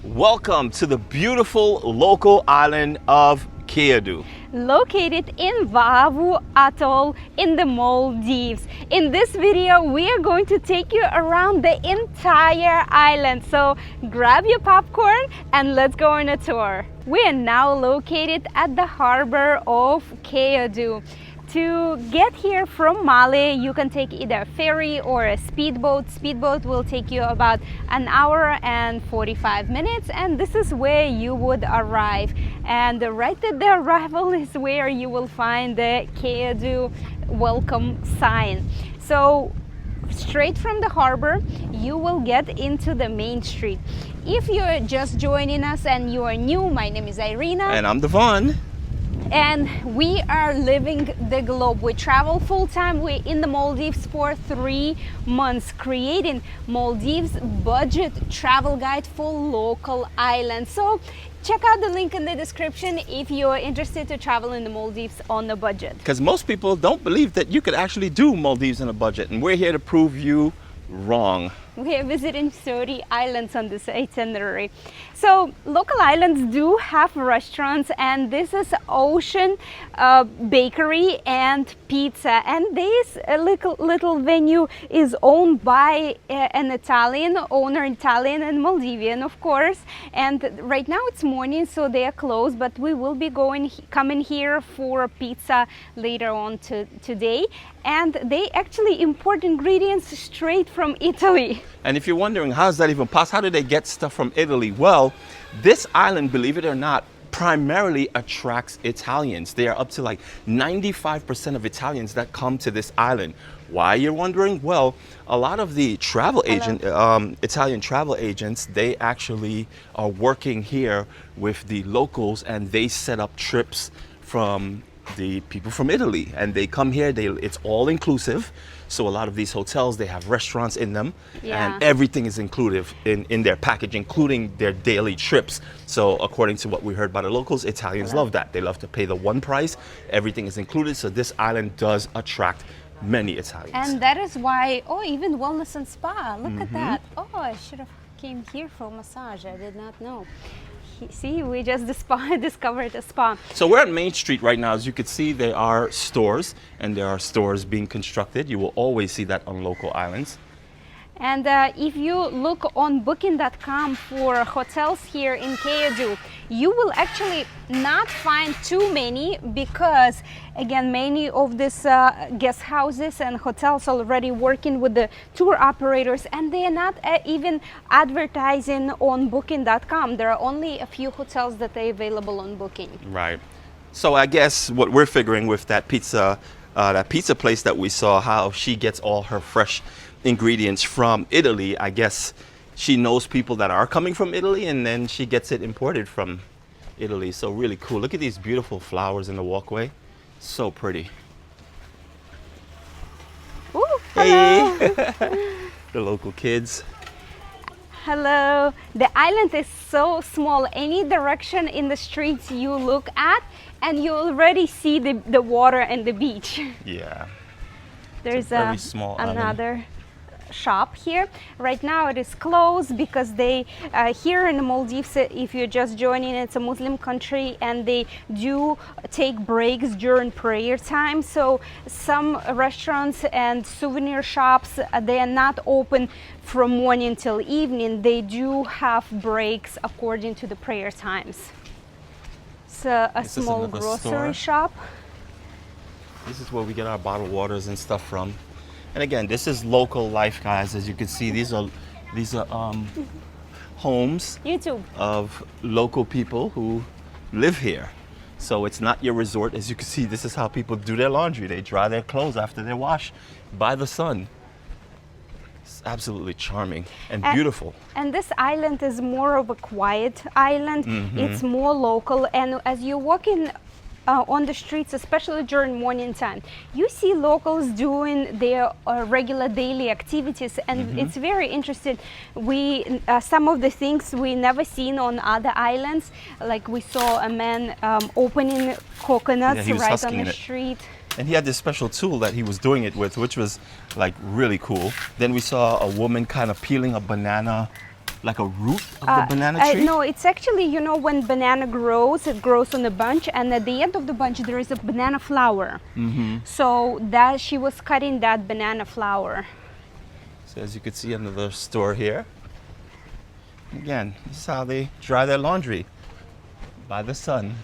Welcome to the beautiful local island of Keyodhoo. Located in Vavu Atoll in the Maldives. In this video, we are going to take you around the entire island. So grab your popcorn and let's go on a tour. We are now located at the harbor of Keyodhoo. To get here from Mali, you can take either a ferry or a speedboat. Speedboat will take you about an hour and 45 minutes, and this is where you would arrive. And right at the arrival is where you will find the Keyodhoo welcome sign. So straight from the harbor, you will get into the main street. If you're just joining us and you are new, my name is Irina. And I'm Devon. And we are living the globe. We travel full-time. We're in the Maldives for 3 months, creating Maldives budget travel guide for local islands. So check out the link in the description if you're interested to travel in the Maldives on a budget. Because most people don't believe that you could actually do Maldives on a budget, and we're here to prove you wrong. We are visiting 30 islands on this itinerary. So local islands do have restaurants, and this is Ocean Bakery and Pizza. And this little venue is owned by an Italian owner, Italian and Maldivian, of course. And right now it's morning, so they are closed, but we will be coming here for pizza later on today. And they actually import ingredients straight from Italy. And if you're wondering, how is that even possible? How do they get stuff from Italy? Well, this island, believe it or not, primarily attracts Italians. They are up to like 95% of Italians that come to this island. Why, you're wondering? Well, a lot of the travel Italian travel agents, they actually are working here with the locals, and they set up trips from the people from Italy, and they come here. It's all inclusive. So a lot of these hotels, they have restaurants in them, and everything is included in their package, including their daily trips. So according to what we heard by the locals, Italians love that. They love to pay the one price. Everything is included. So this island does attract many Italians. And that is why, even wellness and spa. Look at that. Oh, I should have came here for massage. I did not know. See, we just discovered a spa. So we're at Main Street right now. As you can see, there are stores, and there are stores being constructed. You will always see that on local islands. And if you look on booking.com for hotels here in Keyodhoo, you will actually not find too many, because again, many of these guest houses and hotels already working with the tour operators, and they are not even advertising on booking.com. There are only a few hotels that are available on Booking. Right. So I guess what we're figuring with that pizza place that we saw, how she gets all her fresh ingredients from Italy, I guess she knows people that are coming from Italy, and then she gets it imported from Italy. So really cool. Look at these beautiful flowers in the walkway. So pretty. Ooh, hello. Hey. The local kids. Hello. The island is so small. Any direction in the streets you look at, and you already see the water and the beach. Yeah. There's very small another island shop here. Right now it is closed because they here in the Maldives, if you're just joining, it's a Muslim country, and they do take breaks during prayer time. So some restaurants and souvenir shops, they are not open from morning till evening. They do have breaks according to the prayer times. It's a small grocery shop. This is where we get our bottled waters and stuff from. And again, this is local life, guys. As you can see, these are homes of local people who live here. So it's not your resort. As you can see, this is how people do their laundry. They dry their clothes after they wash by the sun. It's absolutely charming and beautiful. And this island is more of a quiet island. It's more local, and as you walk in on the streets, especially during morning time, you see locals doing their regular daily activities, and it's very interesting. Some of the things we never seen on other islands, like we saw a man opening coconuts right on the street. And he had this special tool that he was doing it with, which was like really cool. Then we saw a woman kind of peeling a banana like a root of the banana tree? No, it's actually, you know, when banana grows, it grows on a bunch, and at the end of the bunch there is a banana flower. So that she was cutting that banana flower. So as you can see under the store here, again, this is how they dry their laundry, by the sun.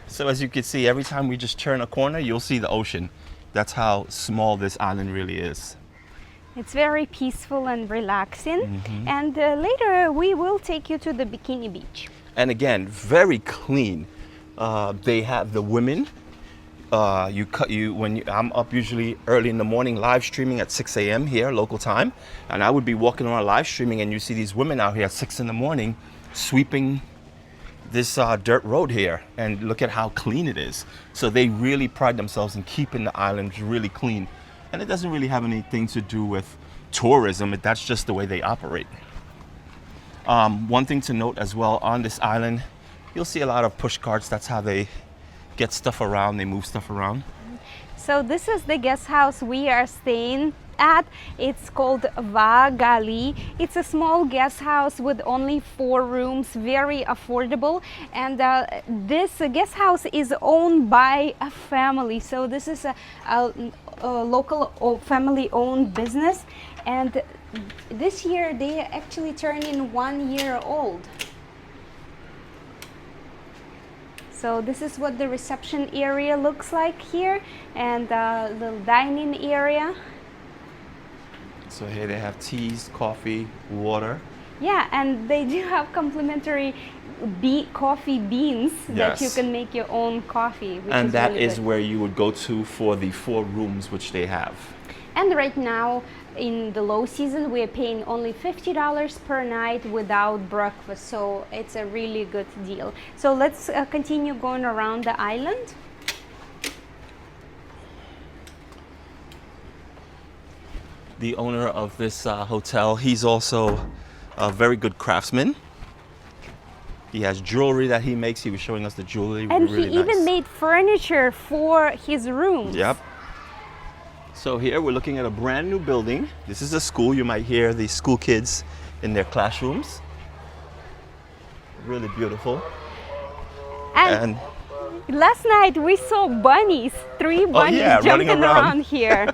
So as you can see, every time we just turn a corner, you'll see the ocean. That's how small this island really is. It's very peaceful and relaxing. And later we will take you to the Bikini Beach. And again, very clean. They have the women. I'm up usually early in the morning, live streaming at 6 a.m. here, local time. And I would be walking around live streaming, and you see these women out here at 6 in the morning sweeping this dirt road here, and look at how clean it is. So they really pride themselves in keeping the islands really clean, and it doesn't really have anything to do with tourism. That's just the way they operate. One thing to note as well, on this island you'll see a lot of push carts. That's how they get stuff around, they move stuff around. So this is the guest house we are staying at. It's called Vagali. It's a small guest house with only 4 rooms, very affordable. And this guest house is owned by a family. So this is a local family-owned business. And this year they actually turning 1 year old. So this is what the reception area looks like here, and the little dining area. So here they have teas, coffee, water. Yeah, and they do have complimentary coffee beans that you can make your own coffee. And that really is good. where you would go to for the 4 rooms which they have. And right now, in the low season, we are paying only $50 per night without breakfast. So it's a really good deal. So let's continue going around the island. The owner of this hotel, he's also a very good craftsman. He has jewelry that he makes. He was showing us the jewelry. And really he even made furniture for his rooms. Yep. So here we're looking at a brand new building. This is a school. You might hear the school kids in their classrooms. Really beautiful. And last night we saw bunnies, 3 bunnies jumping around here.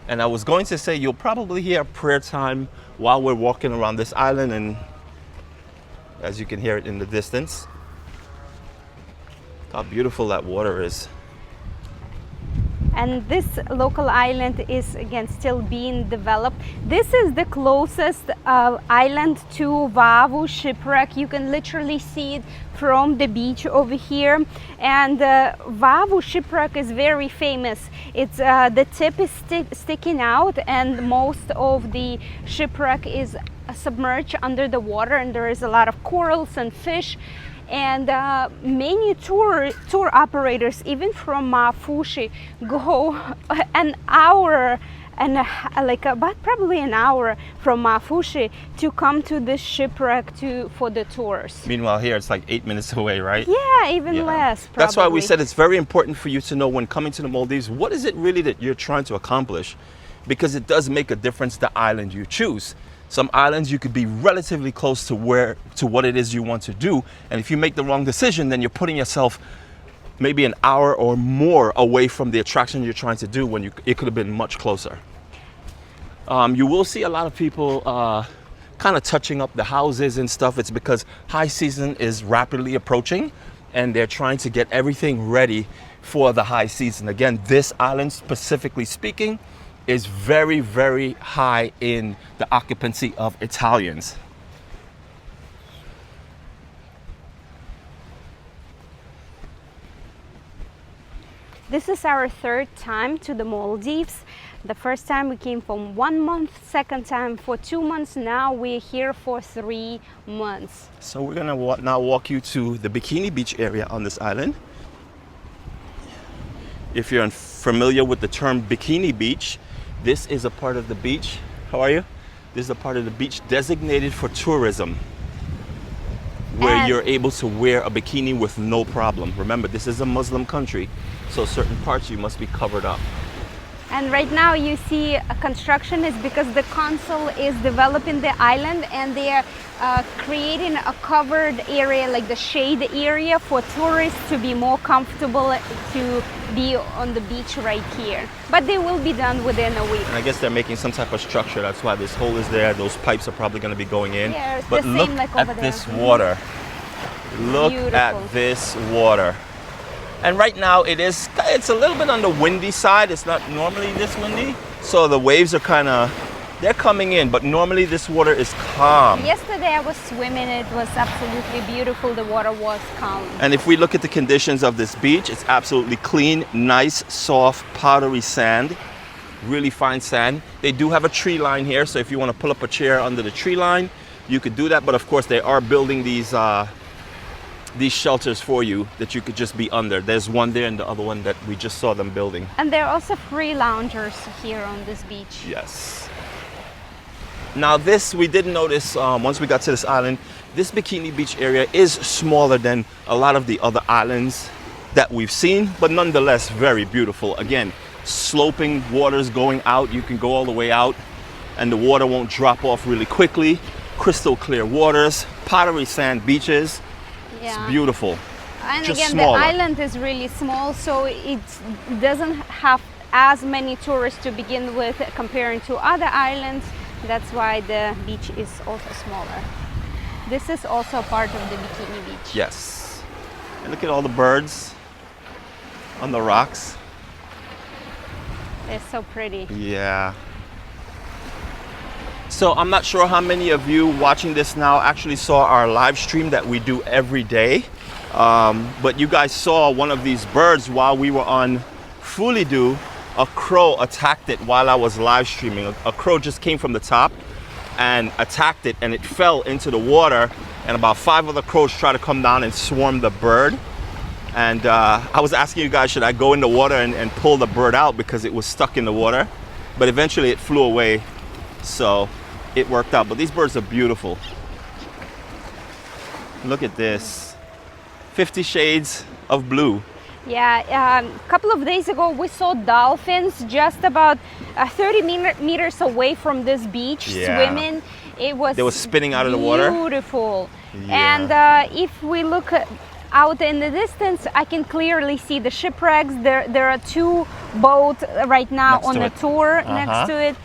And I was going to say, you'll probably hear prayer time while we're walking around this island, and as you can hear it in the distance. How beautiful that water is. And this local island is again still being developed. This is the closest island to Vaavu shipwreck. You can literally see it from the beach over here. And Vaavu shipwreck is very famous. It's the tip is sticking out, and most of the shipwreck is submerged under the water, and there is a lot of corals and fish. And many tour operators, even from Fushi, go an hour and probably an hour from Fushi to come to this shipwreck for the tours. Meanwhile, here it's like 8 minutes away, right? Yeah, even less. Probably. That's why we said it's very important for you to know when coming to the Maldives, what is it really that you're trying to accomplish? Because it does make a difference the island you choose. Some islands you could be relatively close to what it is you want to do, and if you make the wrong decision, then you're putting yourself maybe an hour or more away from the attraction you're trying to do when it could have been much closer. You will see a lot of people kind of touching up the houses and stuff. It's because high season is rapidly approaching, and they're trying to get everything ready for the high season. Again, this island, specifically speaking, is very, very high in the occupancy of Italians. This is our 3rd time to the Maldives. The first time we came for 1 month, second time for 2 months. Now we're here for 3 months. So we're gonna now walk you to the Bikini Beach area on this island. If you're familiar with the term Bikini Beach, this is a part of the beach. How are you? This is a part of the beach designated for tourism, where you're able to wear a bikini with no problem. Remember, this is a Muslim country, So certain parts you must be covered up. And right now you see construction is because the council is developing the island, and they are creating a covered area, like the shade area, for tourists to be more comfortable to be on the beach right here. But they will be done within a week. And I guess they're making some type of structure. That's why this hole is there. Those pipes are probably going to be going in. Yeah, it's but the look same like at over this there. water. Look Beautiful. at this water. And right now it's a little bit on the windy side. It's not normally this windy. So the waves are they're coming in, but normally this water is calm. Yesterday I was swimming, it was absolutely beautiful. The water was calm. And if we look at the conditions of this beach, it's absolutely clean, nice, soft, powdery sand, really fine sand. They do have a tree line here, so if you want to pull up a chair under the tree line, you could do that. But of course, they are building these shelters for you that you could just be under. There's one there and the other one that we just saw them building. And there are also free loungers here on this beach. Yes. Now this, we did notice once we got to this island, this Bikini Beach area is smaller than a lot of the other islands that we've seen, but nonetheless very beautiful. Again, sloping waters going out. You can go all the way out and the water won't drop off really quickly. Crystal clear waters, powdery sand beaches. Yeah. It's beautiful. And just again, smaller. the island is really small, so it doesn't have as many tourists to begin with comparing to other islands. That's why the beach is also smaller. This is also part of the Bikini Beach. Yes. And look at all the birds on the rocks. They're so pretty. Yeah. So I'm not sure how many of you watching this now actually saw our live stream that we do every day. But you guys saw one of these birds while we were on Keyodhoo. A crow attacked it while I was live streaming. A crow just came from the top and attacked it, and it fell into the water, and about 5 other crows tried to come down and swarm the bird. And I was asking you guys, should I go in the water and pull the bird out because it was stuck in the water? But eventually it flew away, so it worked out. But these birds are beautiful. Look at this. 50 shades of blue. Yeah, a couple of days ago we saw dolphins just about 30 meters away from this beach. Yeah. Swimming. It was They were spinning out of the water? Beautiful. Yeah. And if we look out in the distance, I can clearly see the shipwrecks. There are 2 boats right now Next on to a it. tour next to it.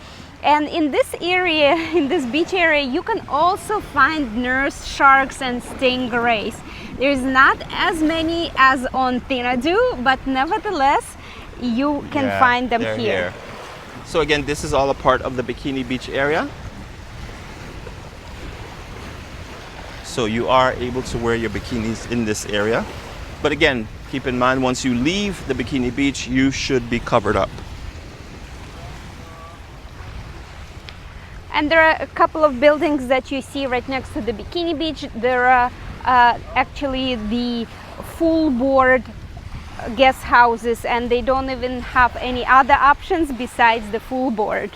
And in this area, in this beach area, you can also find nurse sharks and stingrays. There's not as many as on Keyodhoo, but nevertheless, you can find them they're here. So again, this is all a part of the Bikini Beach area. So you are able to wear your bikinis in this area. But again, keep in mind, once you leave the Bikini Beach, you should be covered up. And there are a couple of buildings that you see right next to the Bikini Beach. There are actually the full board guest houses, and they don't even have any other options besides the full board.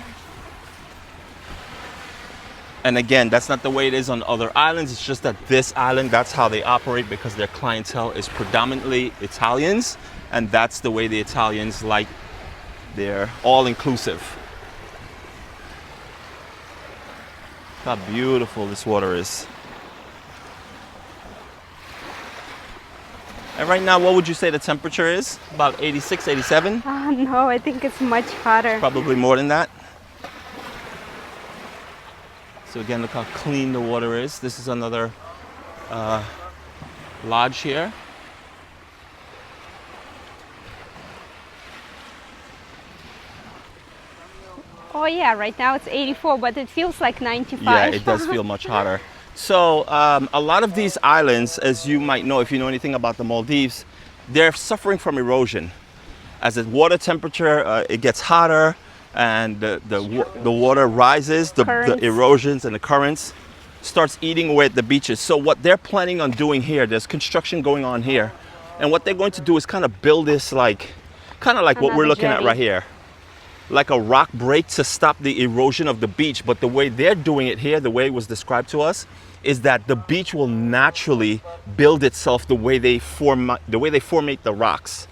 And again, that's not the way it is on other islands. It's just that this island, that's how they operate because their clientele is predominantly Italians. And that's the way the Italians like their all-inclusive. How beautiful this water is. And right now, what would you say the temperature is? About 86, 87? No, I think it's much hotter. Probably more than that. So again, look how clean the water is. This is another lodge here. Oh yeah, right now it's 84, but it feels like 95. Yeah, it does feel much hotter. So a lot of these islands, as you might know, if you know anything about the Maldives, they're suffering from erosion. As the water temperature, it gets hotter and the water rises, the erosions and the currents starts eating away at the beaches. So what they're planning on doing here, there's construction going on here. And what they're going to do is kind of build this kind of like what we're looking at right here. Like a rock break to stop the erosion of the beach. But the way they're doing it here, the way it was described to us, is that the beach will naturally build itself the way they formate the rocks.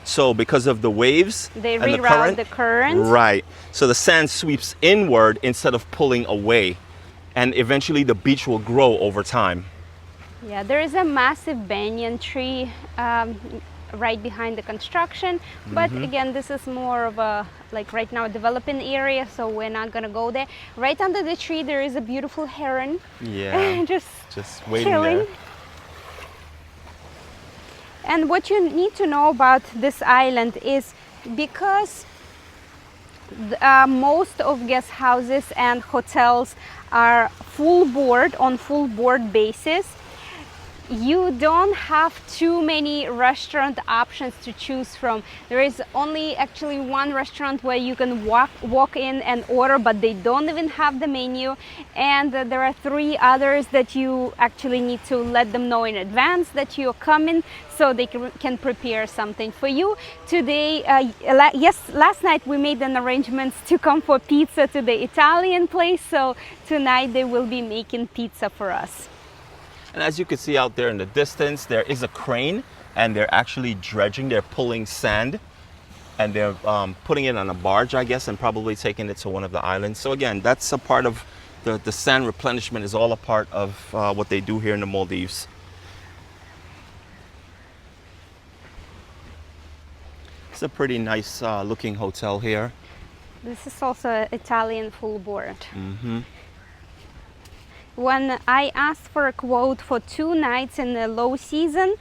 So because of the waves They and the reroute current, the current. right? So the sand sweeps inward instead of pulling away, and eventually the beach will grow over time. Yeah, there is a massive banyan tree right behind the construction, but again, this is more of a, like right now, developing area, so we're not gonna go there. Right under the tree there is a beautiful heron. Yeah, just waiting chilling there. And what you need to know about this island is because most of guest houses and hotels are full board, on full board basis, you don't have too many restaurant options to choose from. There is only actually one restaurant where you can walk in and order, but they don't even have the menu. And there are 3 others that you actually need to let them know in advance that you're coming, so they can prepare something for you. Today, last night we made an arrangements to come for pizza to the Italian place, so tonight they will be making pizza for us. And as you can see out there in the distance, there is a crane, and they're actually dredging. They're pulling sand, and they're putting it on a barge, I guess, and probably taking it to one of the islands. So again, that's a part of the sand replenishment, is all a part of what they do here in the Maldives. It's a pretty nice looking hotel here. This is also Italian full board. When I asked for a quote for 2 nights in the low season,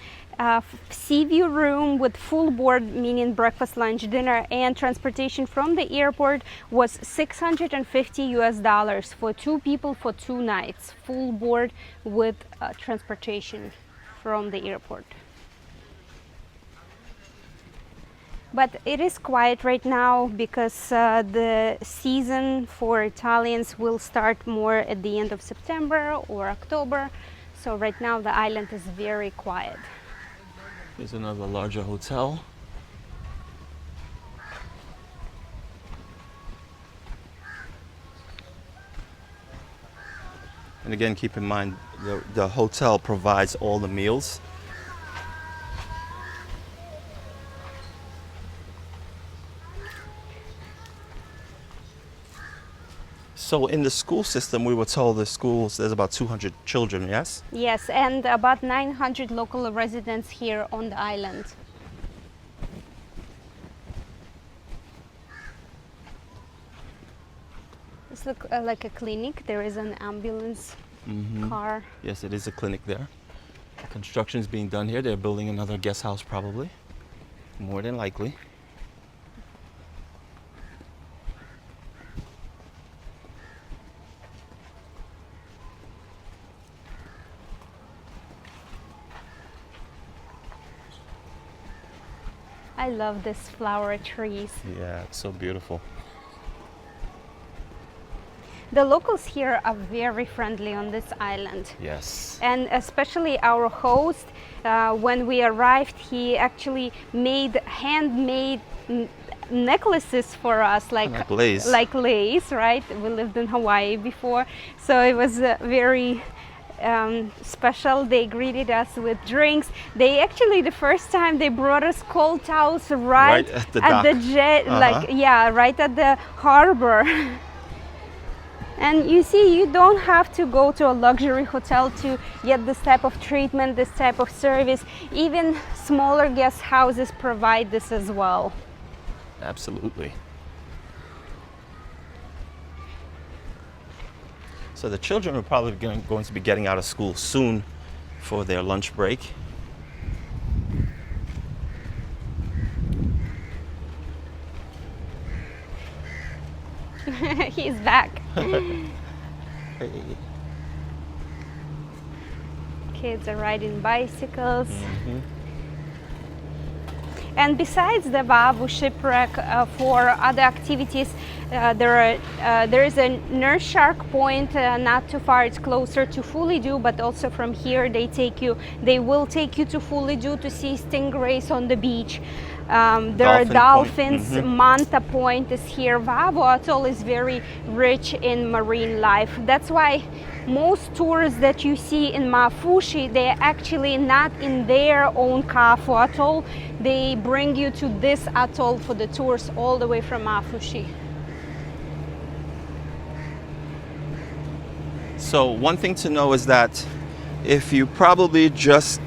sea view room with full board, meaning breakfast, lunch, dinner, and transportation from the airport, was $650 for 2 people for 2 nights, full board with transportation from the airport. But it is quiet right now because the season for Italians will start more at the end of September or October. So right now the island is very quiet. Here's another larger hotel. And again, keep in mind, the hotel provides all the meals. So in the school system, we were told the schools, there's about 200 children, yes? Yes, and about 900 local residents here on the island. This looks like a clinic. There is an ambulance car. Yes, it is a clinic there. The construction is being done here. They're building another guest house probably, more than likely. I love these flower trees. Yeah, it's so beautiful. The locals here are very friendly on this island. Yes. And especially our host, when we arrived, he actually made handmade necklaces for us, like lace. Like lace, right? We lived in Hawaii before, so it was very special. They greeted us with drinks. They actually, the first time, they brought us cold towels right at the at the dock. jet, like, yeah, right at the harbor. And you see, you don't have to go to a luxury hotel to get this type of treatment, this type of service. Even smaller guest houses provide this as well. Absolutely. So the children are probably going to be getting out of school soon for their lunch break. He's back. Kids are riding bicycles. And besides the Vavu shipwreck, for other activities, there is a nurse shark point not too far. It's closer to Fully-Do, but also from here they will take you to Fully-Do to see stingrays on the beach. There are Dolphin Point. dolphins. Manta Point is here. Vavu Atoll is very rich in marine life. That's why most tours that you see in Mafushi, they're actually not in their own Kafu Atoll. They bring you to this atoll for the tours all the way from Mafushi. So one thing to know is that if you probably just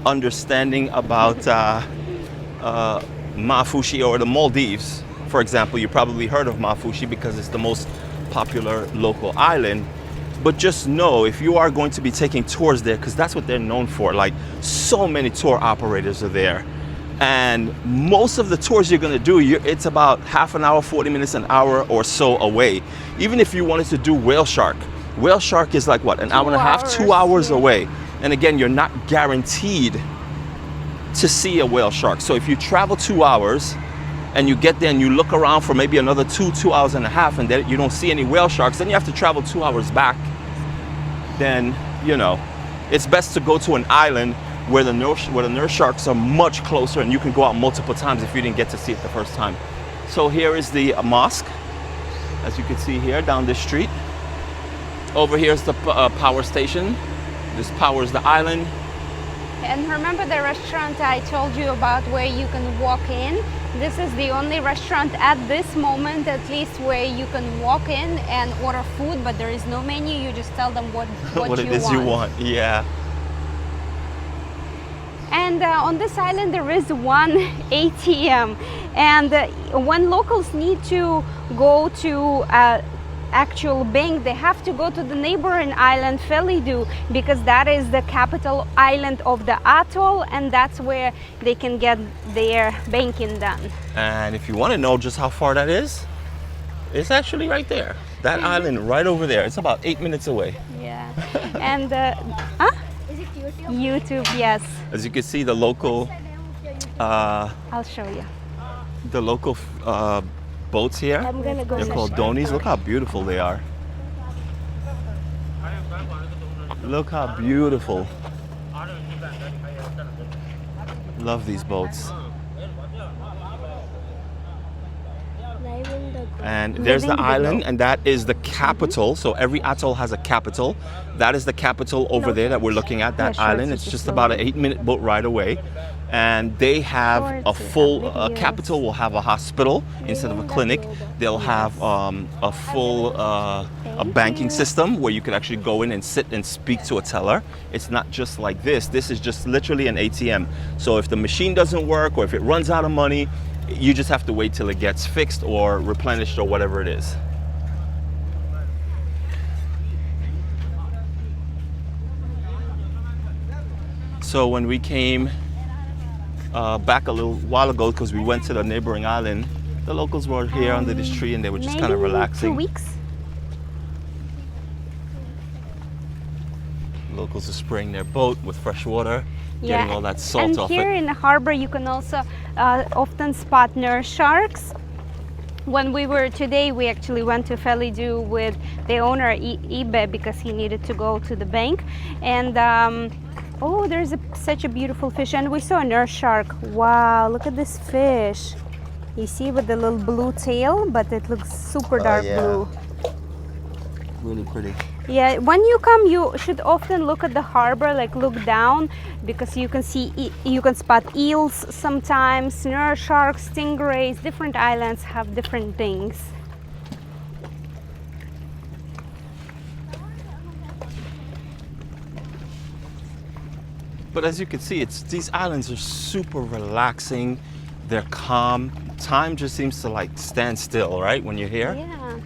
understanding about Mafushi or the Maldives, for example, you probably heard of Mafushi because it's the most popular local island. But just know, if you are going to be taking tours there, because that's what they're known for, like so many tour operators are there. And most of the tours you're going to do, it's about half an hour, 40 minutes, an hour or so away. Even if you wanted to do whale shark is like what, an hour and a half, 2 hours away. And again, you're not guaranteed to see a whale shark. So if you travel 2 hours and you get there and you look around for maybe another 2 hours and a half, and then you don't see any whale sharks, then you have to travel 2 hours back. Then, you know, it's best to go to an island where the nurse sharks are much closer and you can go out multiple times if you didn't get to see it the first time. So here is the mosque, as you can see here down this street. Over here is the power station. This powers the island. And remember the restaurant I told you about where you can walk in? This is the only restaurant at this moment, at least, where you can walk in and order food, but there is no menu. You just tell them what it is you want. Yeah. And on this island there is one ATM, and when locals need to go to actual bank, they have to go to the neighboring island, Keyodhoo, because that is the capital island of the atoll, and that's where they can get their banking done. And if you want to know just how far that is, it's actually right there. That island right over there. It's about 8 minutes away. Yeah. And is it YouTube? Yes. As you can see, the local I'll show you. The local boats here, I'm gonna go. they're called donis. Look how beautiful they are. Look how beautiful. Love these boats. And there's the island, and that is the capital. So every atoll has a capital. That is the capital over there that we're looking at, that island. It's just about an 8-minute boat ride away. And they have a full capital will have a hospital instead of a clinic. They'll have a full a banking system where you could actually go in and sit and speak to a teller. It's not just like this. This is just literally an ATM. So if the machine doesn't work or if it runs out of money, you just have to wait till it gets fixed or replenished or whatever it is. So when we came back a little while ago, because we went to the neighboring island, the locals were here under this tree and they were just kind of relaxing. 2 weeks. Locals are spraying their boat with fresh water, getting all that salt off it. And here in the harbor you can also often spot nurse sharks. When we were today, we actually went to Keyodhoo with the owner Ibe because he needed to go to the bank, and oh, there's such a beautiful fish, and we saw a nurse shark. Wow, look at this fish. You see, with the little blue tail, but it looks super dark blue. Really pretty. Yeah, when you come, you should often look at the harbor, like look down, because you can see, you can spot eels sometimes, nurse sharks, stingrays. Different islands have different things. But as you can see, these islands are super relaxing. They're calm. Time just seems to like stand still, right, when you're here? Yeah.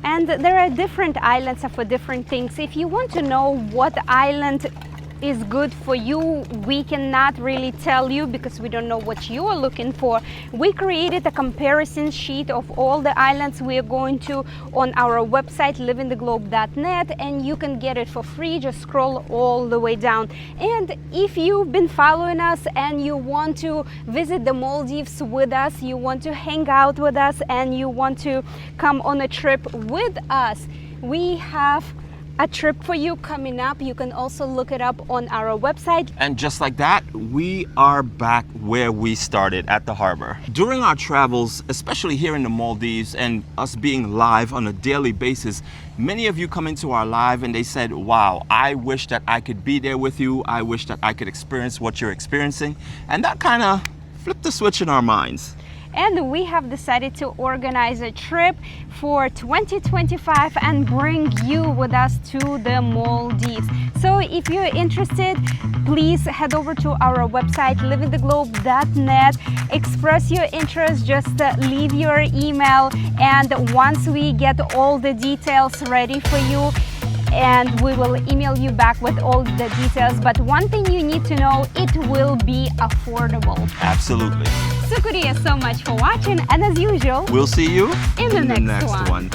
And there are different islands for different things. If you want to know what island is good for you, we cannot really tell you because we don't know what you are looking for. We created a comparison sheet of all the islands we are going to on our website livingtheglobe.net, and you can get it for free. Just scroll all the way down. And if you've been following us and you want to visit the Maldives with us, you want to hang out with us, and you want to come on a trip with us, we have a trip for you coming up. You can also look it up on our website. And just like that, we are back where we started, at the harbor. During our travels, especially here in the Maldives and us being live on a daily basis, many of you come into our live and they said, wow, I wish that I could be there with you. I wish that I could experience what you're experiencing. And that kind of flipped the switch in our minds. And we have decided to organize a trip for 2025 and bring you with us to the Maldives. So if you're interested, please head over to our website, livingtheglobe.net, express your interest, just leave your email, and once we get all the details ready for you, and we will email you back with all the details. But one thing you need to know, it will be affordable. Absolutely. Shukriya so much for watching, and as usual, We'll see you in the next one.